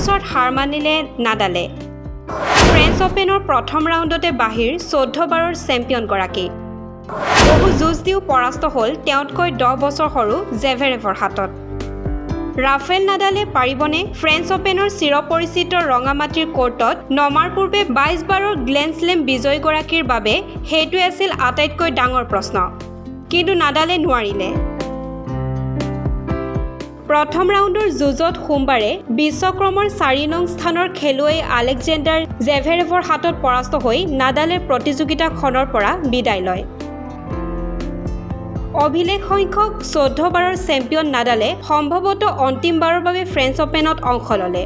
ওচৰত হাৰ মানিলে নাডালে ফ্ৰেঞ্চ অপেনৰ প্ৰথম ৰাউণ্ডতে বাহিৰ 14 বাৰৰ চেম্পিয়নগৰাকী বহু যুঁজ দিও পৰাস্ত হ'ল তেওঁতকৈ 10 বছৰ সৰু জেভেৰেভৰ হাতত ৰাফেল নাডালে পাৰিবনে ফ্ৰেঞ্চ অপেনৰ চিৰপৰিচিত ৰঙামাটিৰ কোৰ্টত নমাৰ পূৰ্বে 22 বাৰৰ গ্লেন স্লেম বিজয়ীগৰাকীৰ বাবে হেইটোৱে আছিল আটাইতকৈ ডাঙৰ প্ৰশ্ন কিন্তু নাডালে নোৱাৰিলে প্ৰথম ৰাউণ্ডৰ যুঁজত সোমবাৰে বিশ্বক্ৰমৰ 4 নং স্থানৰ খেলুৱৈ আলেকজেণ্ডাৰ জেভেৰেভৰ হাতত পৰাস্ত হৈ নাডালে প্ৰতিযোগিতাখনৰ পৰা বিদায় লয় অভিলেখ সংখ্যক 14 বাৰৰ চেম্পিয়ন নাডালে সম্ভৱতঃ অন্তিমবাৰৰ বাবে ফ্ৰেঞ্চ অপেনত অংশ ল'লে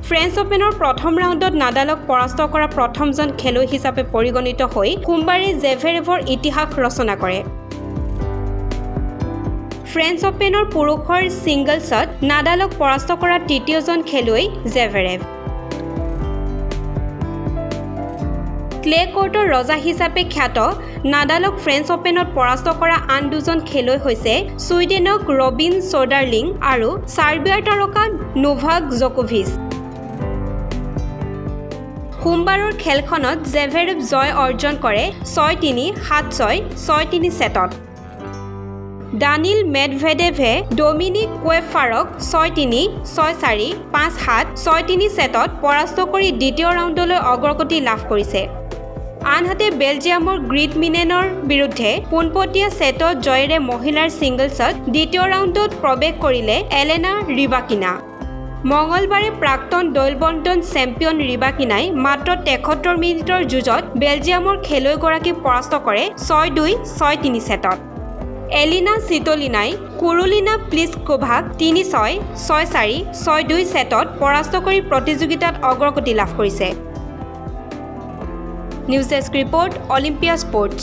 ফ্ৰেঞ্চ অপেনৰ প্ৰথম ৰাউণ্ডত নাডালক পৰাস্ত কৰা প্ৰথমজন খেলুৱৈ হিচাপে পৰিগণিত হৈ সোমবাৰে জেভেৰেভৰ ইতিহাস ৰচনা কৰে ফ্ৰেঞ্চ অপেনৰ পুৰুষৰ ছিংগলছত নাডালক পৰাস্ত কৰা তৃতীয়জন খেলুৱৈ জেভেৰেভ ক্লে কোৰ্টৰ ৰজা হিচাপে খ্যাত নাডালক ফ্ৰেঞ্চ অপেনত পৰাস্ত কৰা আন দুজন খেলুৱৈ হৈছে ছুইডেনক ৰবিন ছ'ডাৰলিং আৰু চাৰ্বিয়াৰ তাৰকা নোভাক জকোভিচ সোমবাৰৰ খেলখনত জেভেৰেভ জয় অৰ্জন কৰে 6-3, 7-6, 6-3 ছেটত ডানিল মেডভেডেভে ডমিনিক কুৱেফাৰক 6-3, 6-4, 5-7, 6-3 ছেটত পৰাস্ত কৰি দ্বিতীয় ৰাউণ্ডলৈ অগ্ৰগতি লাভ কৰিছে আনহাতে বেলজিয়ামৰ গ্ৰীট মিনেনৰ বিৰুদ্ধে পোনপটীয়া ছেটত জয়েৰে মহিলাৰ ছিংগলছত দ্বিতীয় ৰাউণ্ডত প্ৰৱেশ কৰিলে এলেনা ৰিবাকিনা মঙলবাৰে প্ৰাক্তন দৈলবণ্টন চেম্পিয়ন ৰিবাকিনাই মাত্ৰ 73 মিনিটৰ যুঁজত বেলজিয়ামৰ খেলুৱৈগৰাকীক পৰাস্ত কৰে 6-2, 6-3 ছেটত এলিনা চিটলিনাই কুৰুলিনা প্লিস্কোভাক 3-6, 6-4, 6-2 ছেটত পৰাস্ত কৰি প্ৰতিযোগিতাত অগ্ৰগতি লাভ কৰিছে news desk report Olympia sports